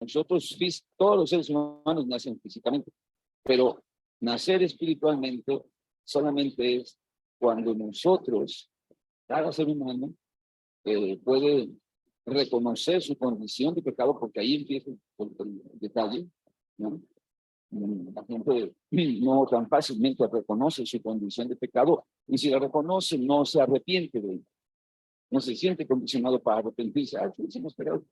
nosotros, todos los seres humanos nacen físicamente, pero nacer espiritualmente solamente es cuando nosotros, cada ser humano, puede reconocer su condición de pecado, porque ahí empieza el detalle, ¿no? La gente no tan fácilmente reconoce su condición de pecado, y si la reconoce, no se arrepiente de ella. No se siente condicionado para arrepentirse. Sí, somos pecadores.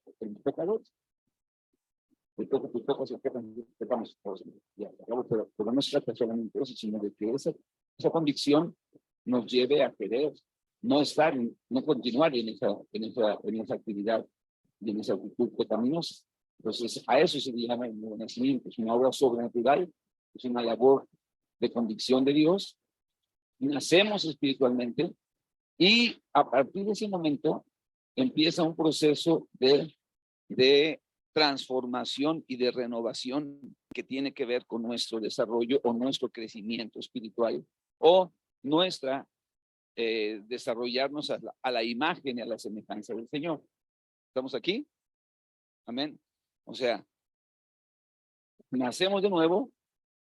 Pecamos todos. Pero no se trata solamente de eso, sino de que esa convicción nos lleve a querer no estar, no continuar en esa actividad y en esa actitud pecaminosa. Entonces, a eso se le llama el nuevo nacimiento. Es una obra sobrenatural, es una labor de convicción de Dios. Nacemos espiritualmente y a partir de ese momento empieza un proceso de transformación y de renovación que tiene que ver con nuestro desarrollo o nuestro crecimiento espiritual o nuestra desarrollarnos a la imagen y a la semejanza del Señor. ¿Estamos aquí? Amén. O sea, nacemos de nuevo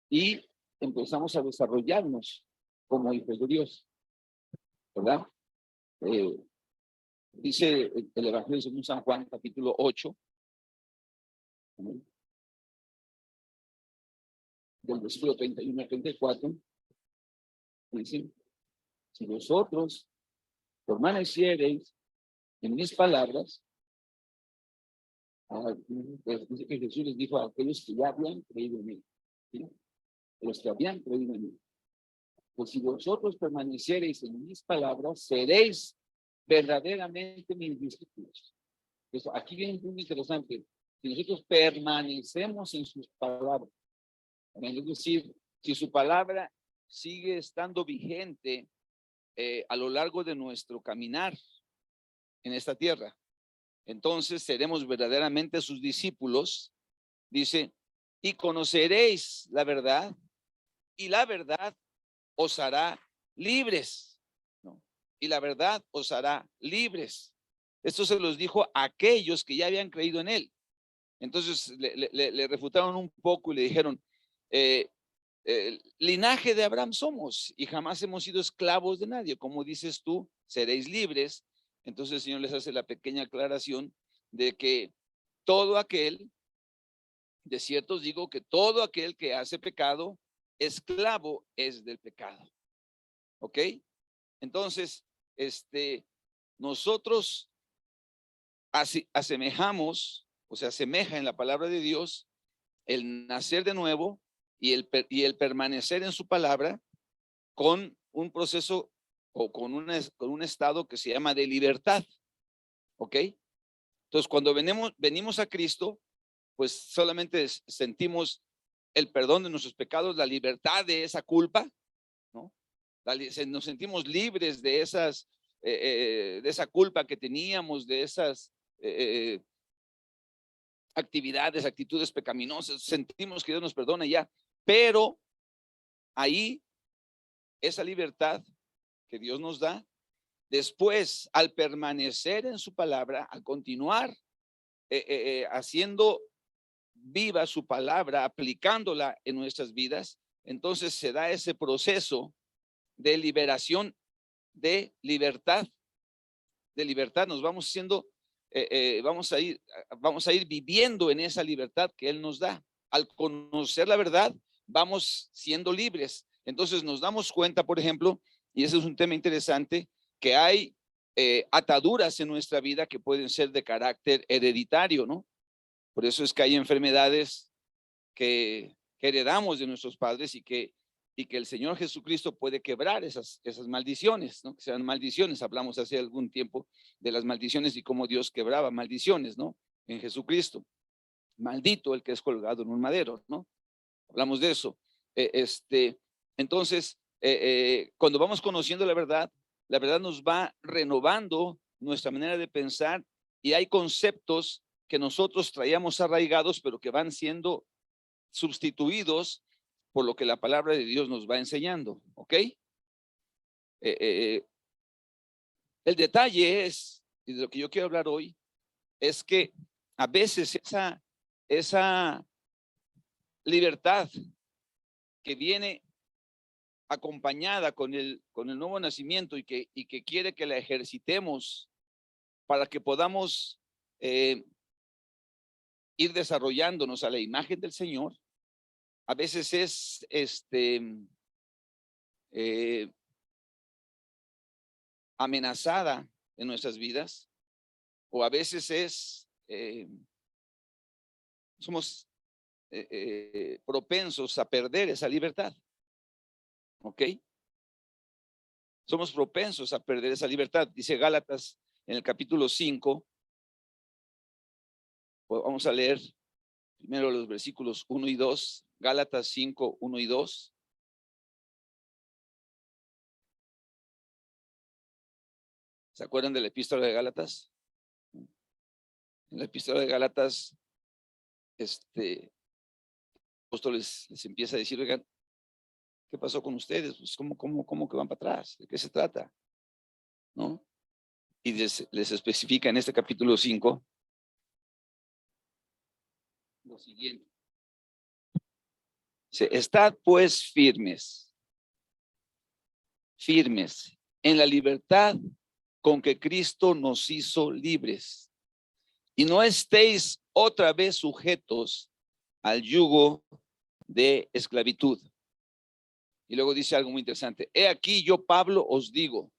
y empezamos a desarrollarnos como hijos de Dios, ¿verdad? Dice el Evangelio según San Juan, capítulo 8, ¿no? Del versículo 31 al 34, dice: si vosotros permaneciereis en mis palabras, dice que Jesús les dijo a aquellos que ya habían creído en él, ¿sí? Los que habían creído en él, pues si vosotros permaneciereis en mis palabras, seréis verdaderamente mis discípulos. Entonces, aquí viene un punto interesante. Si nosotros permanecemos en sus palabras, es decir, si su palabra sigue estando vigente a lo largo de nuestro caminar en esta tierra, entonces seremos verdaderamente sus discípulos. Dice: y conoceréis la verdad, y la verdad os hará libres, ¿no? Y la verdad os hará libres. Esto se los dijo a aquellos que ya habían creído en él. Entonces le refutaron un poco y le dijeron: linaje de Abraham somos y jamás hemos sido esclavos de nadie. Como dices tú, seréis libres. Entonces el Señor les hace la pequeña aclaración de que todo aquel, de cierto os digo que todo aquel que hace pecado, esclavo es del pecado. ¿Ok? Entonces, nosotros asemejamos, o sea, asemeja en la palabra de Dios el nacer de nuevo y el permanecer en su palabra con un proceso o con un estado que se llama de libertad. ¿Ok? Entonces, cuando venimos a Cristo, pues solamente sentimos el perdón de nuestros pecados, la libertad de esa culpa, ¿no? Nos sentimos libres de de esa culpa que teníamos, de esas actividades, actitudes pecaminosas. Sentimos que Dios nos perdona ya, pero ahí esa libertad que Dios nos da, después al permanecer en su palabra, al continuar haciendo viva su palabra, aplicándola en nuestras vidas, entonces se da ese proceso de liberación, de libertad, nos vamos siendo, vamos a ir viviendo en esa libertad que Él nos da. Al conocer la verdad, vamos siendo libres. Entonces nos damos cuenta, por ejemplo, y ese es un tema interesante, que hay ataduras en nuestra vida que pueden ser de carácter hereditario, ¿no? Por eso es que hay enfermedades que heredamos de nuestros padres y que el Señor Jesucristo puede quebrar esas maldiciones, ¿no? Que sean maldiciones. Hablamos hace algún tiempo de las maldiciones y cómo Dios quebraba maldiciones, ¿no? En Jesucristo. Maldito el que es colgado en un madero, ¿no? Hablamos de eso. Entonces, cuando vamos conociendo la verdad nos va renovando nuestra manera de pensar y hay conceptos que nosotros traíamos arraigados, pero que van siendo sustituidos por lo que la palabra de Dios nos va enseñando, ¿ok? El detalle es, y de lo que yo quiero hablar hoy, es que a veces esa libertad que viene acompañada con el nuevo nacimiento y que quiere que la ejercitemos para que podamos ir desarrollándonos a la imagen del Señor, a veces es amenazada en nuestras vidas, o a veces somos propensos a perder esa libertad. ¿Ok? Somos propensos a perder esa libertad. Dice Gálatas en el capítulo 5. Pues vamos a leer primero los versículos 1 y 2. Gálatas 5, 1 y 2. ¿Se acuerdan de la epístola de Gálatas? En la epístola de Gálatas, apóstol les empieza a decir, oigan, ¿qué pasó con ustedes? Pues, ¿cómo que van para atrás? ¿De qué se trata? ¿No? Y les especifica en este capítulo 5 lo siguiente. Dice, estad pues firmes en la libertad con que Cristo nos hizo libres, y no estéis otra vez sujetos al yugo de esclavitud. Y luego dice algo muy interesante. He aquí yo, Pablo, os digo,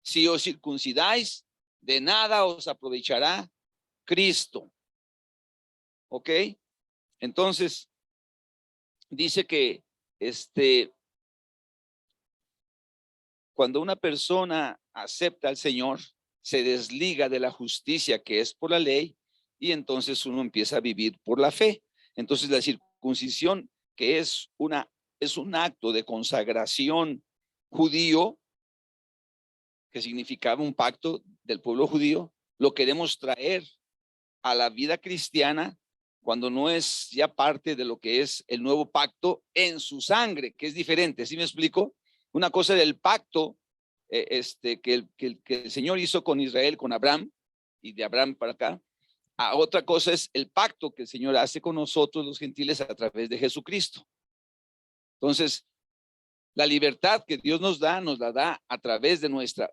si os circuncidáis, de nada os aprovechará Cristo. ¿Ok? Entonces, dice que cuando una persona acepta al Señor, se desliga de la justicia que es por la ley, y entonces uno empieza a vivir por la fe. Entonces la circuncisión, que es un acto de consagración judío, que significaba un pacto del pueblo judío, lo queremos traer a la vida cristiana cuando no es ya parte de lo que es el nuevo pacto en su sangre, que es diferente. ¿Sí me explico? Una cosa del pacto que el Señor hizo con Israel, con Abraham, y de Abraham para acá. A otra cosa es el pacto que el Señor hace con nosotros los gentiles a través de Jesucristo. Entonces, la libertad que Dios nos la da a través de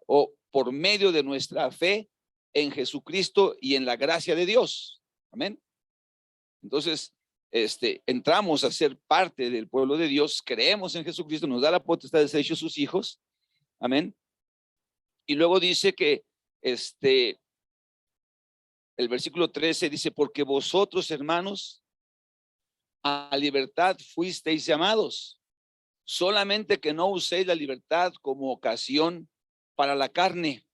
o por medio de nuestra fe en Jesucristo y en la gracia de Dios. Amén. Entonces, entramos a ser parte del pueblo de Dios, creemos en Jesucristo, nos da la potestad de ser hechos sus hijos. Amén. Y luego dice que el versículo 13 dice, porque vosotros, hermanos, a libertad fuisteis llamados, solamente que no uséis la libertad como ocasión para la carne,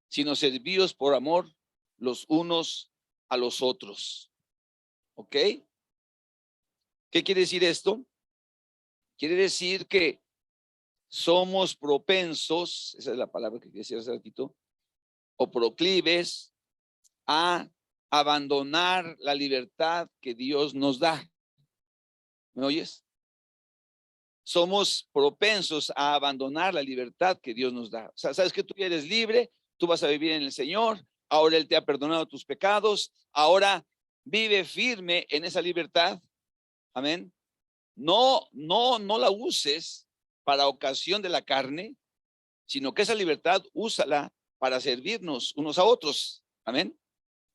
sino servíos por amor los unos a los otros. ¿Ok? ¿Qué quiere decir esto? Quiere decir que somos propensos, esa es la palabra que quería decir hace ratito, o proclives a abandonar la libertad que Dios nos da. ¿Me oyes? Somos propensos a abandonar la libertad que Dios nos da. O sea, sabes que tú eres libre, tú vas a vivir en el Señor, ahora Él te ha perdonado tus pecados, ahora vive firme en esa libertad. Amén. No la uses para ocasión de la carne, sino que esa libertad úsala para servirnos unos a otros. Amén.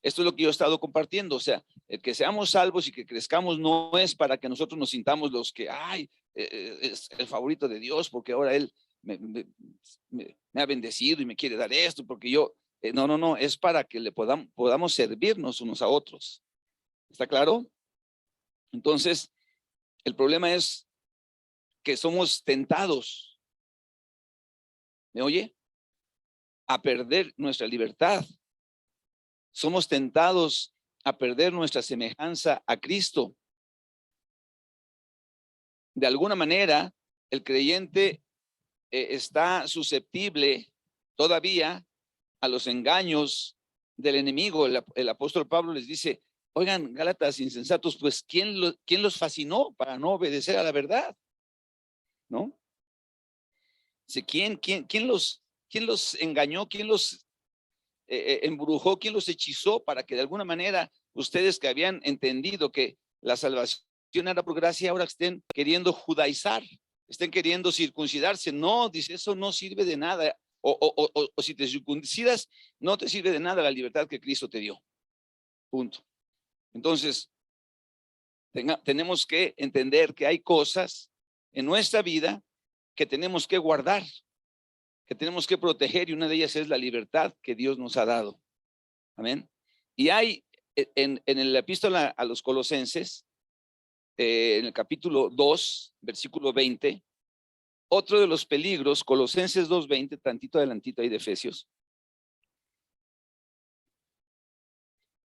Esto es lo que yo he estado compartiendo. O sea, el que seamos salvos y que crezcamos no es para que nosotros nos sintamos los que, es el favorito de Dios, porque ahora Él me ha bendecido y me quiere dar esto, porque yo, no, es para que le podamos servirnos unos a otros. ¿Está claro? Entonces, el problema es que somos tentados, ¿me oye? A perder nuestra libertad. Somos tentados a perder nuestra semejanza a Cristo. De alguna manera, el creyente está susceptible todavía a los engaños del enemigo. El apóstol Pablo les dice, oigan, Gálatas insensatos, pues ¿quién los fascinó para no obedecer a la verdad? ¿No? Dice, ¿quién los engañó? ¿Quién los embrujó? ¿Quién los hechizó para que de alguna manera ustedes que habían entendido que la salvación era por gracia, ahora estén queriendo judaizar, estén queriendo circuncidarse. No, dice, eso no sirve de nada. O si te circuncidas, no te sirve de nada la libertad que Cristo te dio. Punto. Entonces, tenemos que entender que hay cosas en nuestra vida que tenemos que guardar, que tenemos que proteger, y una de ellas es la libertad que Dios nos ha dado. Amén. Y hay en la epístola a los Colosenses, en el capítulo 2, versículo 20, otro de los peligros, Colosenses 2:20, tantito adelantito ahí de Efesios.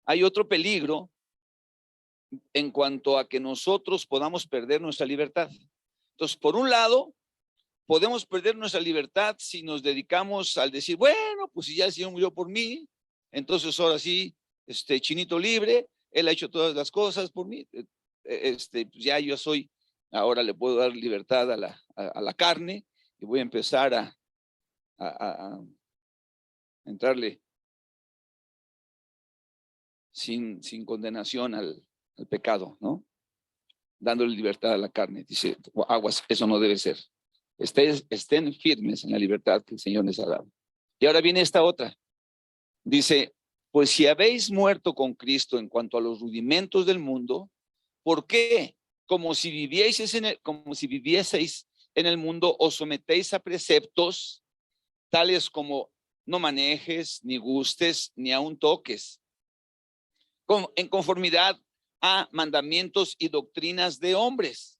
Hay otro peligro en cuanto a que nosotros podamos perder nuestra libertad. Entonces, por un lado, podemos perder nuestra libertad si nos dedicamos al decir, bueno, pues si ya el Señor murió por mí, entonces ahora sí, chinito libre, Él ha hecho todas las cosas por mí, pues ya yo soy, ahora le puedo dar libertad a la carne y voy a empezar a entrarle sin condenación al pecado, ¿no? Dándole libertad a la carne. Dice, aguas, eso no debe ser. Estén firmes en la libertad que el Señor les ha dado. Y ahora viene esta otra. Dice, pues si habéis muerto con Cristo en cuanto a los rudimentos del mundo, ¿por qué? Como si vivieseis en el mundo, os sometéis a preceptos tales como no manejes, ni gustes, ni aun toques, en conformidad a mandamientos y doctrinas de hombres,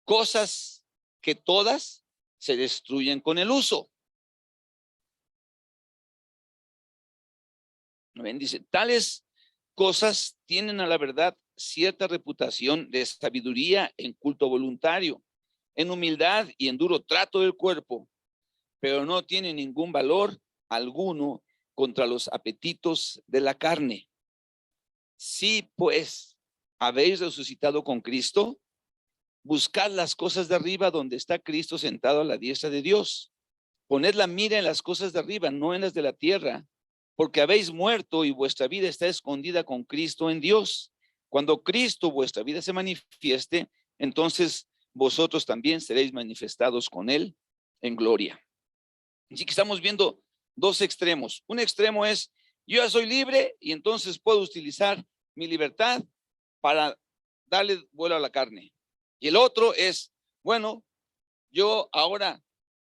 cosas que todas se destruyen con el uso. ¿Ven? Dice, tales cosas tienen a la verdad cierta reputación de sabiduría en culto voluntario, en humildad y en duro trato del cuerpo, pero no tienen ningún valor alguno contra los apetitos de la carne. Si pues habéis resucitado con Cristo, buscad las cosas de arriba donde está Cristo sentado a la diestra de Dios. Poned la mira en las cosas de arriba, no en las de la tierra, porque habéis muerto y vuestra vida está escondida con Cristo en Dios. Cuando Cristo, vuestra vida, se manifieste, entonces vosotros también seréis manifestados con Él en gloria. Así que estamos viendo dos extremos. Un extremo es, yo ya soy libre y entonces puedo utilizar mi libertad para darle vuelo a la carne. Y el otro es, bueno, yo ahora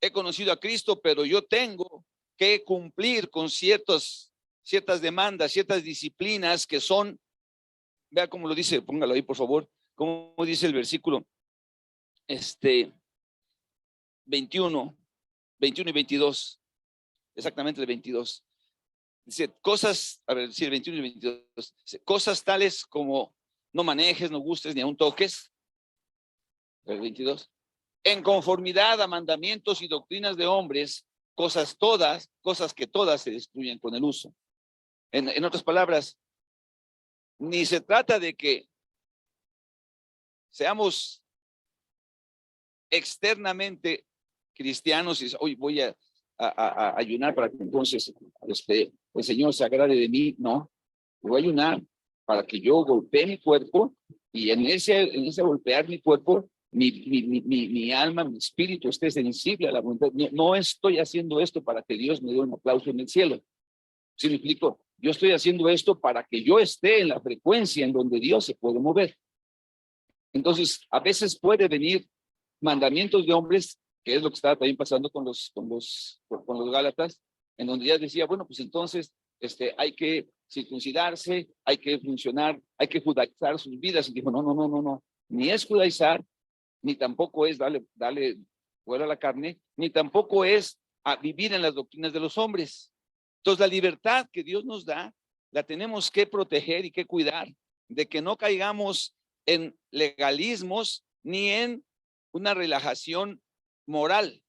he conocido a Cristo, pero yo tengo que cumplir con ciertas demandas, ciertas disciplinas que son, vea cómo lo dice, póngalo ahí por favor, cómo dice el versículo 21 y 22, exactamente el 22. Dice, cosas, a ver, sí, el 21 y el 22, dice, cosas tales como no manejes, no gustes, ni aun toques, el 22, en conformidad a mandamientos y doctrinas de hombres, cosas que todas se destruyen con el uso. En otras palabras, ni se trata de que seamos externamente cristianos y hoy voy a ayunar para que entonces el Señor se agrade de mí. No, voy a ayunar para que yo golpee mi cuerpo y en ese golpear mi cuerpo, mi alma, mi espíritu esté sensible a la voluntad. No estoy haciendo esto para que Dios me dé un aplauso en el cielo. ¿Sí me explico? Yo estoy haciendo esto para que yo esté en la frecuencia en donde Dios se puede mover. Entonces, a veces puede venir mandamientos de hombres, que es lo que estaba también pasando con los Gálatas, en donde ya decía, bueno, pues entonces hay que circuncidarse, hay que funcionar, hay que judaizar sus vidas. Y dijo, no, ni es judaizar, ni tampoco es darle fuera a la carne, ni tampoco es a vivir en las doctrinas de los hombres. Entonces, la libertad que Dios nos da, la tenemos que proteger y que cuidar, de que no caigamos en legalismos ni en una relajación moral.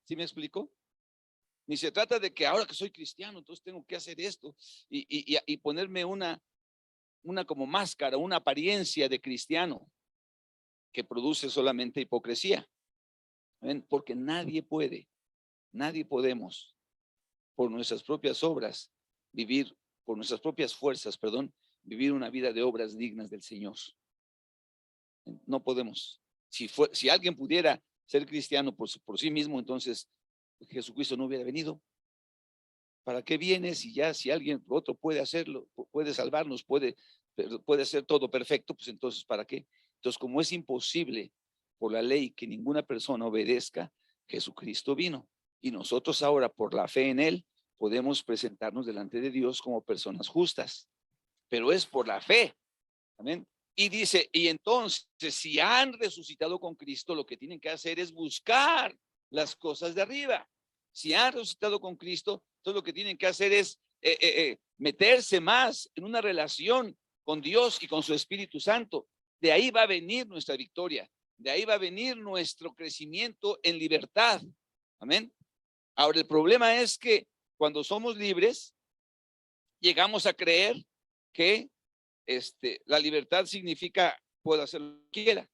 ¿Sí me explico? Ni se trata de que ahora que soy cristiano, entonces tengo que hacer esto y ponerme una como máscara, una apariencia de cristiano que produce solamente hipocresía. ¿Ven? Porque nadie podemos por nuestras propias obras vivir, por nuestras propias fuerzas, vivir una vida de obras dignas del Señor. No podemos. Si alguien pudiera ser cristiano por sí mismo, entonces Jesucristo no hubiera venido. ¿Para qué viene si alguien otro puede hacerlo, puede salvarnos, puede hacer todo perfecto? Pues entonces, ¿para qué? Entonces, como es imposible por la ley que ninguna persona obedezca, Jesucristo vino. Y nosotros ahora, por la fe en Él, podemos presentarnos delante de Dios como personas justas. Pero es por la fe. Amén. Y dice, y entonces, si han resucitado con Cristo, lo que tienen que hacer es buscar las cosas de arriba. Si han resucitado con Cristo, entonces lo que tienen que hacer es meterse más en una relación con Dios y con su Espíritu Santo. De ahí va a venir nuestra victoria. De ahí va a venir nuestro crecimiento en libertad. Amén. Ahora, el problema es que cuando somos libres, llegamos a creer que la libertad significa puedo hacer lo que quiera.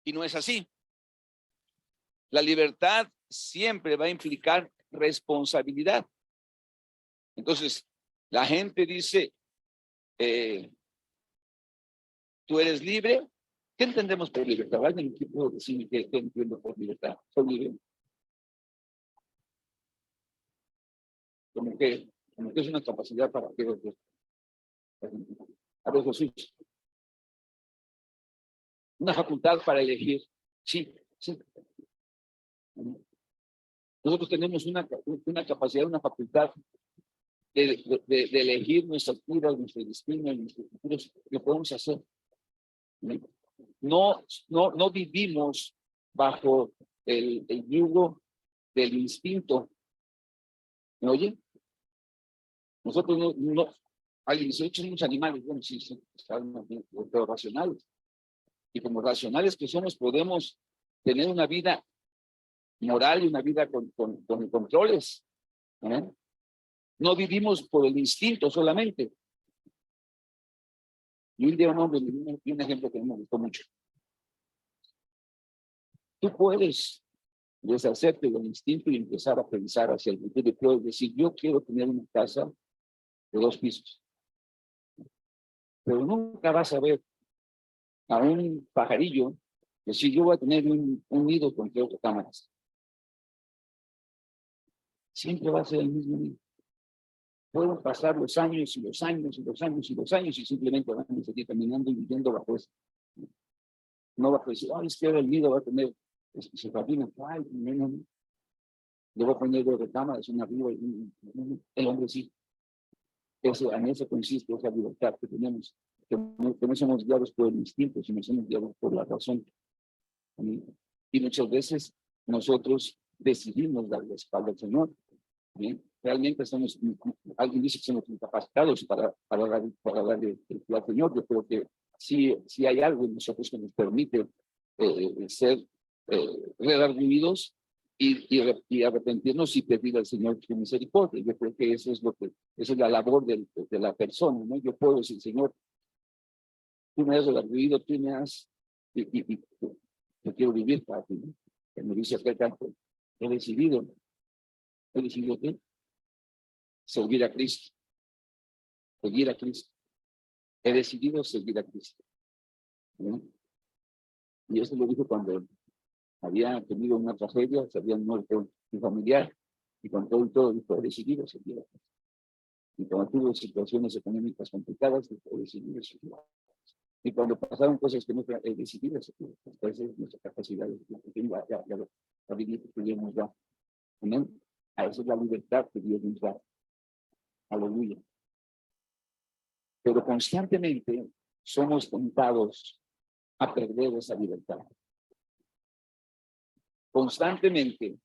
Y no es así. La libertad siempre va a implicar responsabilidad. Entonces, la gente dice, tú eres libre. ¿Qué entendemos por libertad? ¿Alguien puede decir qué entiendo por libertad? Soy libre. Como que es una capacidad para que a ver, Jesús, una facultad para elegir. Sí, sí. Nosotros tenemos una capacidad, una facultad de elegir nuestras vidas, nuestro destino, nuestros futuros, lo podemos hacer. No vivimos bajo el yugo del instinto. ¿Me oye? Nosotros hay 18 somos animales, bueno, sí, pero racionales. Y como racionales que somos, podemos tener una vida moral y una vida con controles. No vivimos por el instinto solamente. Y un día un hombre me dio un ejemplo que me gustó mucho. Tú puedes deshacerte del instinto y empezar a pensar hacia el futuro. Puedes decir, yo quiero tener una casa de 2 pisos. Pero nunca vas a ver a un pajarillo decir, yo voy a tener un nido con 3 cámaras. Siempre va a ser el mismo nido. Pueden pasar los años y los años y los años y los años y simplemente van a seguir caminando y viviendo bajo eso. No va a decir, es que ahora el nido va a tener su jardín. Ay, no. Le voy a poner 2 recámaras, una arriba y el hombre sí. En eso consiste esa libertad que tenemos, que no somos guiados por el instinto, sino somos guiados por la razón. Y muchas veces nosotros decidimos dar la espalda al Señor. Realmente alguien dice que somos incapacitados para darle al Señor. Yo creo que sí hay algo en nosotros que nos permite ser redarguidos y arrepentirnos y pedir al Señor su misericordia. Yo creo que esa es la labor de la persona, ¿no? Yo puedo decir, Señor, tú me has redarguido, tú me has, yo quiero vivir para ti, ¿no? Que me dice aquel canto, he decidido ¿qué? Servir a Cristo, seguir a Cristo. He decidido seguir a Cristo. ¿No? Y eso lo dijo cuando había tenido una tragedia, se había muerto un familiar, y con todo dijo, he decidido seguir a Cristo. Y cuando tuvo situaciones económicas complicadas, dijo, he decidido seguir a Cristo. Y cuando pasaron cosas que no he decidido seguir a Cristo, esa es nuestra capacidad de vivir que Dios nos da. Amén. A esa es la libertad que Dios nos da. Aleluya. Pero constantemente somos tentados a perder esa libertad. Constantemente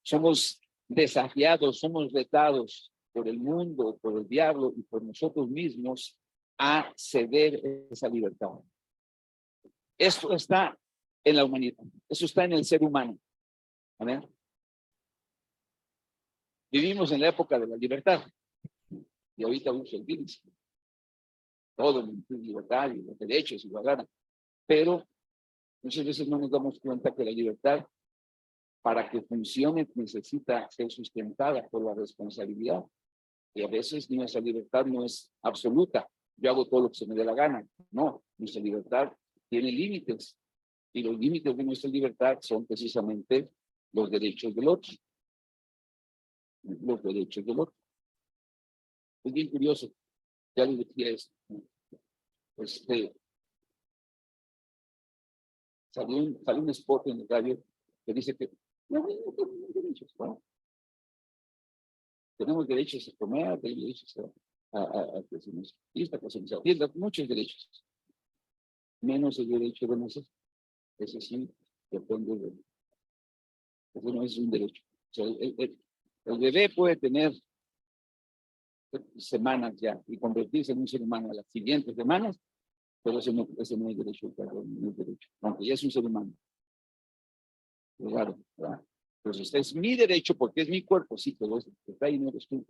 somos desafiados, somos retados por el mundo, por el diablo y por nosotros mismos a ceder esa libertad. Esto está en la humanidad, eso está en el ser humano. ¿Amén? Vivimos en la época de la libertad y ahorita uso el virus. Todo en libertad y los derechos y la gana. Pero muchas veces no nos damos cuenta que la libertad, para que funcione, necesita ser sustentada por la responsabilidad. Y a veces nuestra libertad no es absoluta. Yo hago todo lo que se me dé la gana. No, nuestra libertad tiene límites. Y los límites de nuestra libertad son precisamente los derechos del otro. Los derechos del otro. Es bien curioso. Ya les decía esto. Salió un spot en el radio que dice que no tenemos derechos, ¿no? Tenemos derechos a comer, tenemos derechos a que se nos vista, que se nos atienda, muchos derechos. Menos el derecho de nacer. Eso sí, depende de... Eso no es un derecho. O sea, el bebé puede tener semanas ya y convertirse en un ser humano a las siguientes semanas, pero ese no es derecho, no es derecho, aunque ya es un ser humano. Claro, ¿verdad? Pues este es mi derecho porque es mi cuerpo, sí, pero está ahí no eres tú.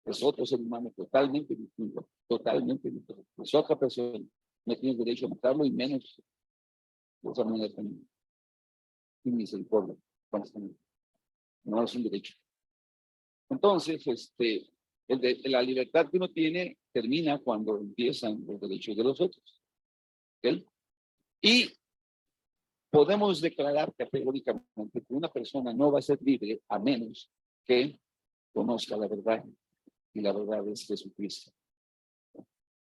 Es otro ser humano totalmente distinto, totalmente distinto. Es otra persona. No tienes derecho a matarlo y menos de esa manera tan misericordia. No es un derecho. Entonces, la libertad que uno tiene termina cuando empiezan los derechos de los otros. ¿Okay? Y podemos declarar categóricamente que una persona no va a ser libre a menos que conozca la verdad. Y la verdad es Jesucristo.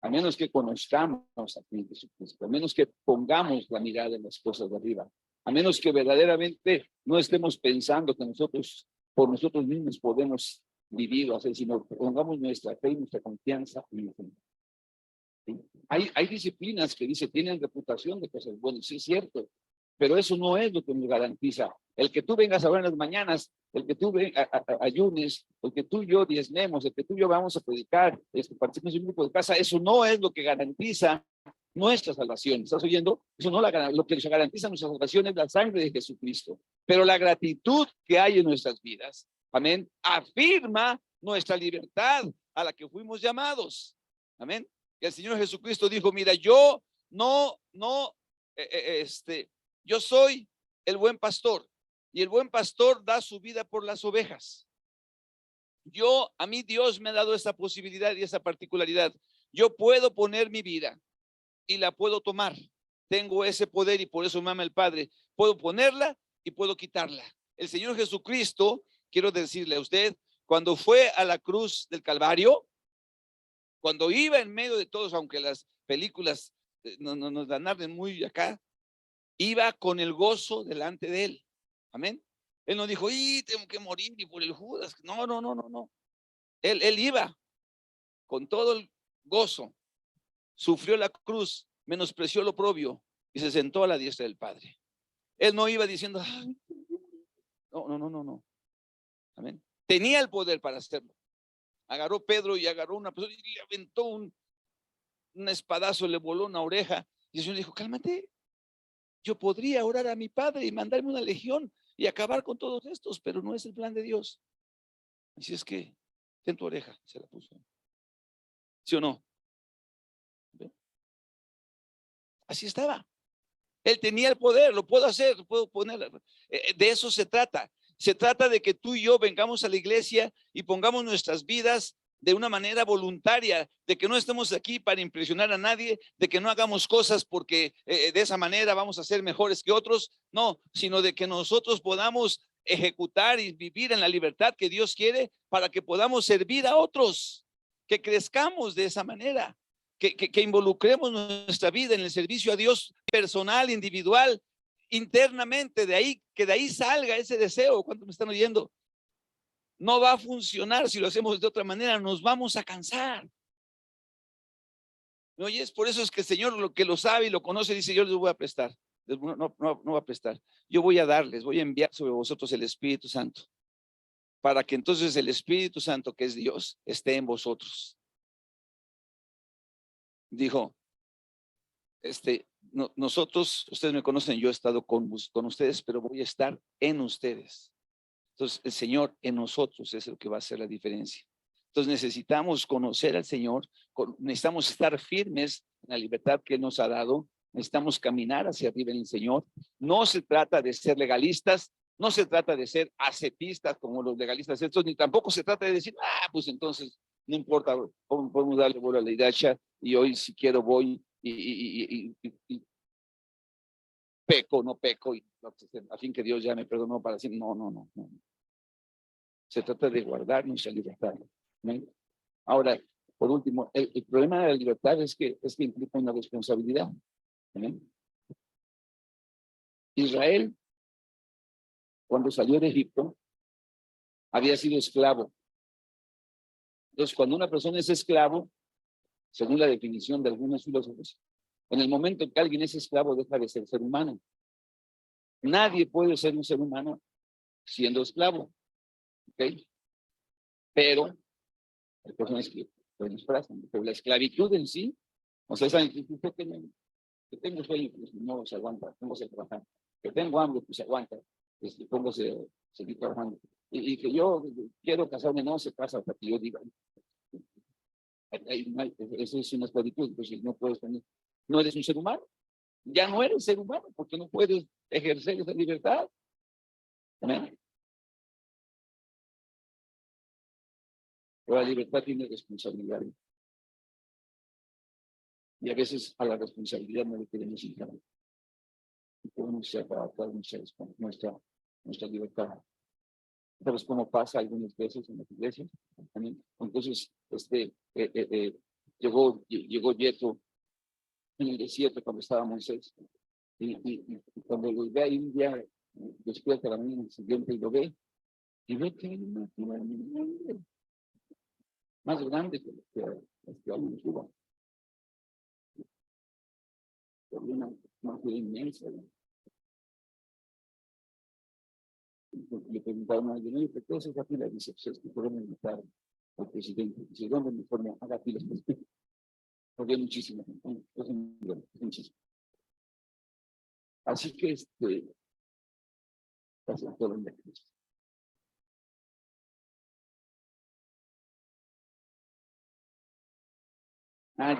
A menos que conozcamos a Jesucristo, a menos que pongamos la mirada en las cosas de arriba, a menos que verdaderamente no estemos pensando que nosotros, por nosotros mismos, podemos vivir o hacer, sino que pongamos nuestra fe y nuestra confianza en el Señor. ¿Sí? Hay disciplinas que tienen reputación de cosas buenas, sí es cierto, pero eso no es lo que nos garantiza. El que tú vengas ahora en las mañanas, el que tú ayunes, el que tú y yo diezmemos, el que tú y yo vamos a predicar, participemos en un grupo de casa, eso no es lo que garantiza nuestra salvación. ¿Estás oyendo? Eso no lo que garantiza nuestra salvación es la sangre de Jesucristo. Pero la gratitud que hay en nuestras vidas, amén, afirma nuestra libertad a la que fuimos llamados. Amén. Y el Señor Jesucristo dijo, mira, yo yo soy el buen pastor y el buen pastor da su vida por las ovejas. A mí Dios me ha dado esa posibilidad y esa particularidad. Yo puedo poner mi vida y la puedo tomar. Tengo ese poder y por eso me ama el Padre. Puedo ponerla y puedo quitarla. El Señor Jesucristo, quiero decirle a usted, cuando fue a la cruz del Calvario, cuando iba en medio de todos, aunque las películas no nos dan muy acá, iba con el gozo delante de él. Amén. Él no dijo, tengo que morir y por el Judas. No. Él iba con todo el gozo. Sufrió la cruz, menospreció lo oprobio y se sentó a la diestra del Padre. Él no iba diciendo, no. Amén. Tenía el poder para hacerlo. Agarró Pedro y agarró una persona y le aventó un espadazo, le voló una oreja. Y el Señor dijo, cálmate. Yo podría orar a mi Padre y mandarme una legión y acabar con todos estos, pero no es el plan de Dios. Así es que, ten tu oreja, se la puso. ¿Sí o no? ¿Ve? Así estaba. Él tenía el poder, lo puedo hacer, lo puedo poner. De eso se trata. Se trata de que tú y yo vengamos a la iglesia y pongamos nuestras vidas de una manera voluntaria, de que no estemos aquí para impresionar a nadie, de que no hagamos cosas porque de esa manera vamos a ser mejores que otros, no, sino de que nosotros podamos ejecutar y vivir en la libertad que Dios quiere para que podamos servir a otros, que crezcamos de esa manera, que involucremos nuestra vida en el servicio a Dios personal, individual, internamente, que de ahí salga ese deseo. ¿Cuántos me están oyendo? No va a funcionar si lo hacemos de otra manera, nos vamos a cansar. ¿Me oyes? Por eso es que el Señor, lo que lo sabe y lo conoce, dice, yo les voy a prestar. No va a prestar. Yo voy a darles, voy a enviar sobre vosotros el Espíritu Santo, para que entonces el Espíritu Santo, que es Dios, esté en vosotros. Dijo, nosotros, ustedes me conocen, yo he estado con ustedes, pero voy a estar en ustedes. Entonces, el Señor en nosotros es el que va a hacer la diferencia. Entonces, necesitamos conocer al Señor, necesitamos estar firmes en la libertad que Él nos ha dado, necesitamos caminar hacia arriba en el Señor. No se trata de ser legalistas, No se trata de ser ascetistas como los legalistas estos, ni tampoco se trata de decir, pues entonces no importa, podemos darle bola a la hilacha y hoy si quiero voy y peco, no peco, y a fin que Dios ya me perdonó para decir, no. Se trata de guardar nuestra libertad, ¿no? Ahora, por último, el problema de la libertad es que implica una responsabilidad, ¿no? Israel, cuando salió de Egipto, había sido esclavo. Entonces, cuando una persona es esclavo, según la definición de algunos filósofos, en el momento en que alguien es esclavo, deja de ser humano. Nadie puede ser un ser humano siendo esclavo, ¿ok? Pero hay personas que lo disfrazan, pero la esclavitud en sí, o sea, esa usted que tengo sueño, pues no se aguanta, póngase a trabajar. Que tengo hambre, pues se aguanta, póngase a seguir trabajando. Y que yo quiero casarme, no se casa hasta que yo diga. Eso es una esclavitud, pues no puedes tener, no eres un ser humano, ya no eres ser humano, porque no puedes ejercer esa libertad. ¿Amén? Pero la libertad tiene responsabilidad. Y a veces a la responsabilidad no le queremos entrar. Y podemos adaptar nuestra libertad. ¿Sabes cómo pasa algunas veces en las iglesias? ¿Amén? Entonces, llegó Yetro en el desierto cuando estaba Moisés. Y cuando lo ve ahí un día, despierta la mañana siguiente y lo ve, y ve que hay una figura más grande que alguien suba. Una figura inmensa. Le preguntaron a alguien, ¿qué es esa fila? Dice, pues es que podemos invitar al presidente. Dice, ¿dónde mejor me haga filas? Porque hay muchísima gente. Muchísimo. Así que pasa todo en la crisis.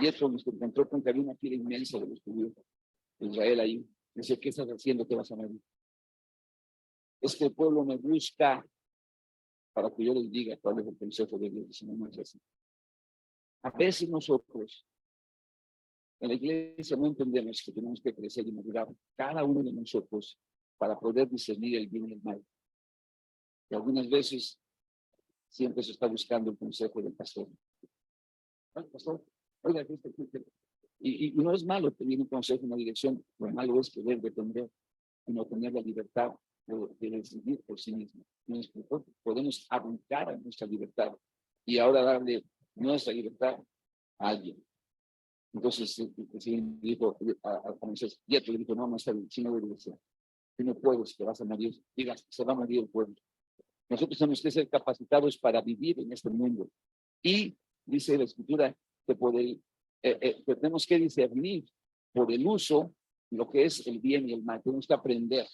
Yetro nos encontró con que había una fila inmensa de los judíos de Israel ahí. Dice, ¿qué estás haciendo? ¿Qué vas a morir? Es que el pueblo me busca para que yo les diga cuál es el consejo de Dios. No es así. A veces nosotros en la iglesia no entendemos que tenemos que crecer y madurar cada uno de nosotros para poder discernir el bien y el mal. Y algunas veces siempre se está buscando el consejo del pastor. Pastor, oiga, y no es malo tener un consejo, una dirección, lo malo es querer depender y no tener la libertad de decidir por sí mismo. Podemos abdicar a nuestra libertad y ahora darle nuestra libertad a alguien. Entonces, el dijo a Moisés, ya te dijo, no está bien, si no debe ser. Si no puedes, que vas a morir, digas, se va a morir el pueblo. Nosotros tenemos que ser capacitados para vivir en este mundo. Y dice la escritura que tenemos que discernir por el uso lo que es el bien y el mal. Tenemos que aprender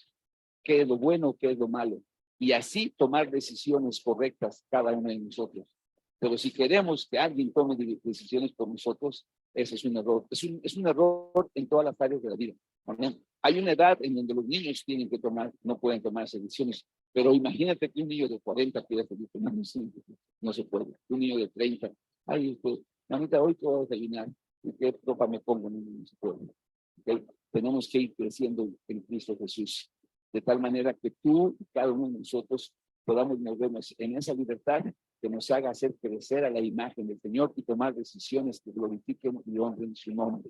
qué es lo bueno, qué es lo malo. Y así tomar decisiones correctas cada uno de nosotros. Pero si queremos que alguien tome decisiones por nosotros, ese es un error. Es un error en todas las áreas de la vida. ¿Amén? Hay una edad en donde los niños tienen que no pueden tomar decisiones. Pero imagínate que un niño de 40 quiere pedir no se puede. Un niño de 30, mamita, hoy te voy a desayunar. ¿Y qué ropa me pongo? No se puede. ¿Okay? Tenemos que ir creciendo en Cristo Jesús. De tal manera que tú y cada uno de nosotros podamos movernos en esa libertad que nos haga hacer crecer a la imagen del Señor y tomar decisiones que glorifiquen y honren su nombre.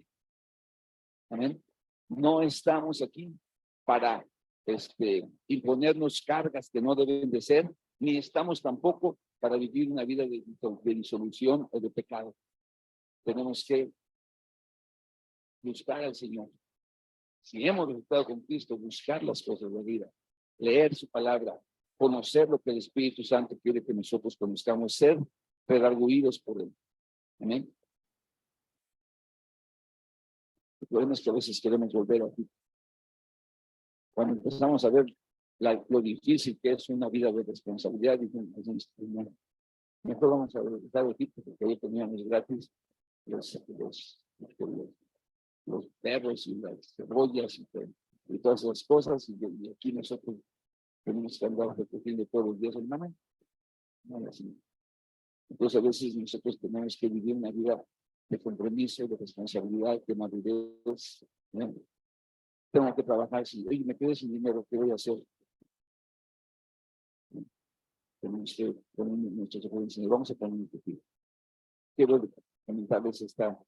Amén. No estamos aquí para imponernos cargas que no deben de ser, ni estamos tampoco para vivir una vida de disolución o de pecado. Tenemos que buscar al Señor. Si hemos resultado con Cristo, buscar las cosas de la vida, leer su palabra, conocer lo que el Espíritu Santo quiere que nosotros conozcamos, ser redarguidos por él. Amén. El problema es que a veces queremos volver a ti. Cuando empezamos a ver lo difícil que es una vida de responsabilidad, mejor vamos a regresar a Egipto, porque ahí teníamos gratis los perros y las cebollas y todas esas cosas, y aquí nosotros tenemos que andar recogiendo todos los días, hermano. No, así. Entonces, a veces nosotros tenemos que vivir una vida de compromiso, de responsabilidad, de madurez, ¿no? Tengo que trabajar. Si oye, me quedé sin dinero, ¿qué voy a hacer? Tenemos que poner nuestros recursos. Vamos a poner un objetivo. Quiero comentarles esta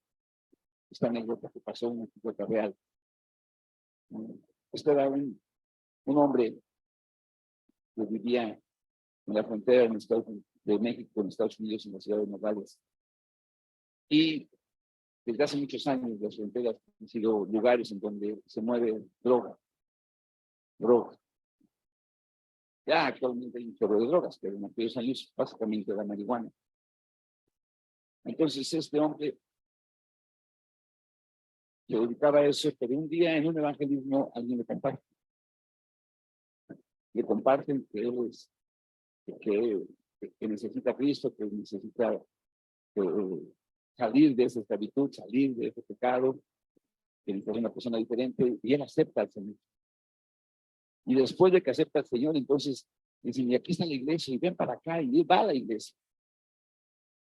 anécdota que pasó, una anécdota real. Este era un hombre que vivía en la frontera de México con Estados Unidos, en la ciudad de Nogales. Y desde hace muchos años las fronteras han sido lugares en donde se mueve droga. Ya actualmente hay un chorro de drogas, pero en aquellos años básicamente era marihuana. Entonces este hombre se dedicaba a eso, pero un día en un evangelismo alguien le comparten que él es, que necesita a Cristo, que necesita salir de esa esclavitud, salir de ese pecado, que necesita ser una persona diferente, y él acepta al Señor. Y después de que acepta al Señor, entonces dicen, y aquí está la iglesia, y ven para acá, y él va a la iglesia.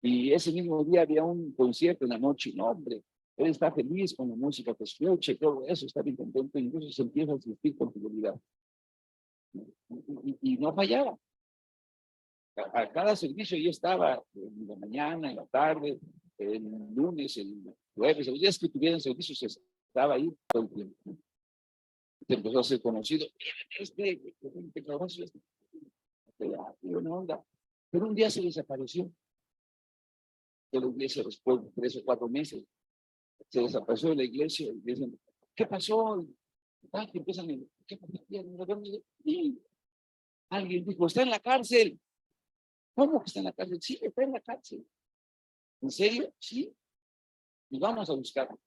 Y ese mismo día había un concierto en la noche, y no, hombre, él está feliz con la música que escucha y todo eso, está bien contento, y incluso se empieza a sentir con fidelidad. Y no fallaba. A cada servicio yo estaba en la mañana, en la tarde, el lunes, el jueves, los días que tuvieran servicios estaba ahí todo el tiempo. Se empezó a ser conocido. Buena onda. Pero un día se desapareció de la iglesia después de 3 o 4 meses. Se desapareció de la iglesia y dicen, ¿qué pasó? Que empiezan, ¿qué pasó? Y alguien dijo, está en la cárcel. ¿Cómo que está en la cárcel? Sí, está en la cárcel. ¿En serio? Sí. Y vamos a buscarlo.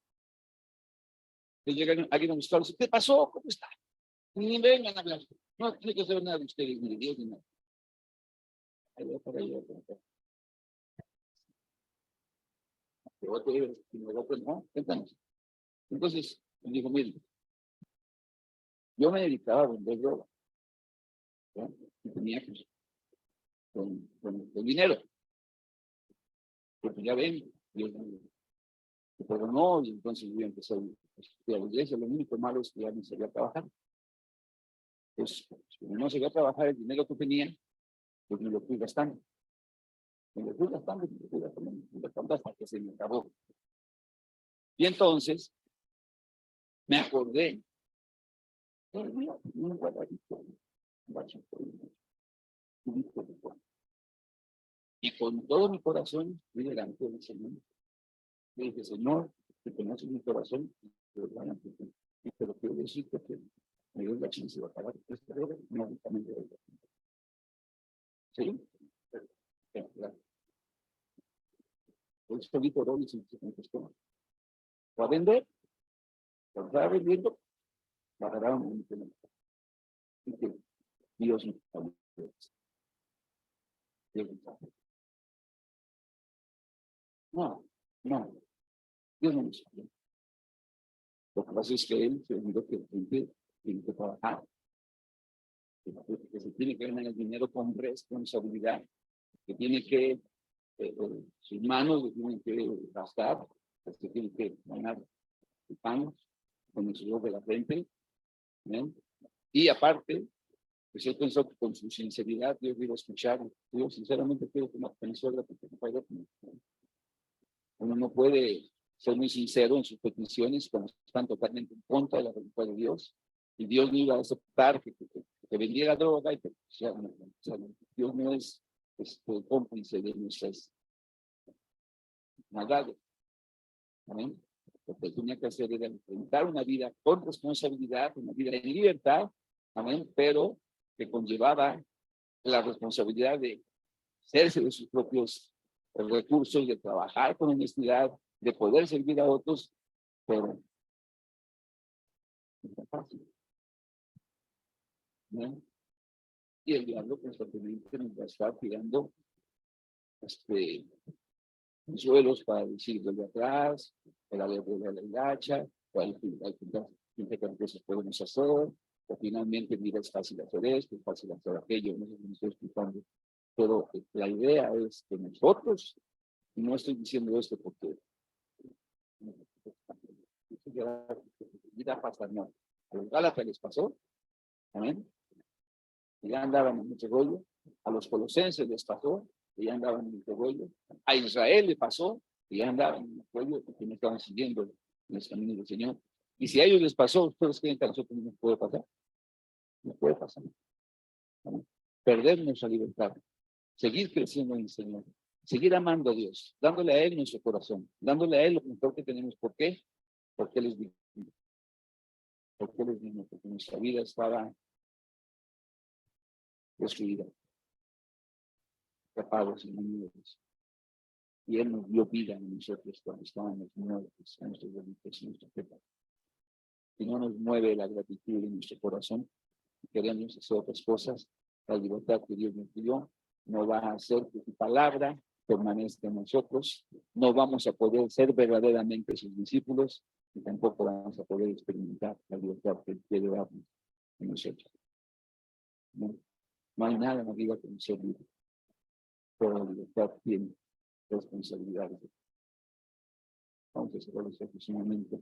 Que llega alguien a buscarlo. ¿Qué pasó? ¿Cómo está? Ni vengan a hablar. No tiene que hacer nada de ustedes, ni de Dios, ni nada. Allá para allá, para acá. No, cuéntanos. Entonces, me dijo, mire, yo me dedicaba a vender droga. ¿No? Y tenía que con dinero. Porque ya ven, pero no, y entonces yo empecé a la iglesia. Lo único malo es que ya no sabía trabajar. Pues, como no sabía trabajar, el dinero que tenía, pues me lo fui gastando. Me lo fui gastando hasta que se me acabó. Y entonces, me acordé, un guardadito, y con todo mi corazón fui delante del Señor. Le dije, Señor, que conoces mi corazón, pero quiero decirte que me dio la chance de acabar esta droga, no únicamente de droga. ¿Sí? El solito doble se contestó. ¿Va a vender? ¿Va a vendiendo? Bajará un momento. Y que Dios me está. No, no, Dios no me sabe. Lo que pasa es que él se olvidó que la gente tiene que trabajar, que se tiene que ganar el dinero con responsabilidad, que tiene que, sus manos le tienen que gastar, que tiene que ganar el pan con el sudor de la frente, ¿no? Y aparte, pues yo pensó que con su sinceridad Dios iba a escuchar. Yo sinceramente quiero que no suegra porque no puede. Uno no puede ser muy sincero en sus peticiones cuando están totalmente en contra de la voluntad de Dios. Y Dios no iba a aceptar que vendiera droga. Y Dios no es cómplice de nuestras maldades. ¿Amén? Lo que tenía que hacer era enfrentar una vida con responsabilidad, una vida en libertad, amén, pero que conllevaba la responsabilidad de hacerse de sus propios recursos, de trabajar con honestidad, de poder servir a otros, pero no es fácil. ¿No? Y el diablo constantemente nos va a estar tirando suelos para decir de atrás, para la hilacha, para el que cosas podemos hacer, o finalmente, mira, es fácil hacer esto, es fácil hacer aquello, no sé si me estoy explicando. Pero la idea es que nosotros, y no estoy diciendo esto porque vida pasa, no. A los Gálatas les pasó, amén, y ya andaban en mucho rollo. A los colosenses les pasó, y ya andaban en mucho rollo. A Israel le pasó, y ya andaban en mucho rollo, porque no estaban siguiendo los caminos del Señor. Y si a ellos les pasó, ¿ustedes creen que a nosotros no nos puede pasar? No puede pasar. ¿Amén? Perder nuestra libertad, seguir creciendo en el Señor, seguir amando a Dios, dándole a Él nuestro corazón, dándole a Él lo mejor que tenemos. ¿Por qué? Porque Él es digno. Porque Él es digno, porque nuestra vida estaba destruida, tapados en unidos. Y Él nos dio vida a nosotros cuando estábamos muertos en nuestros delitos y nuestros pecados. Si no nos mueve la gratitud en nuestro corazón, queremos hacer otras cosas, la libertad que Dios nos dio no va a hacer que su palabra permanezca en nosotros, no vamos a poder ser verdaderamente sus discípulos y tampoco vamos a poder experimentar la libertad que Él quiere darnos en nosotros. No hay nada en la vida que no sea libre, pero la libertad tiene responsabilidades. Vamos a cerrar los ojos un momento.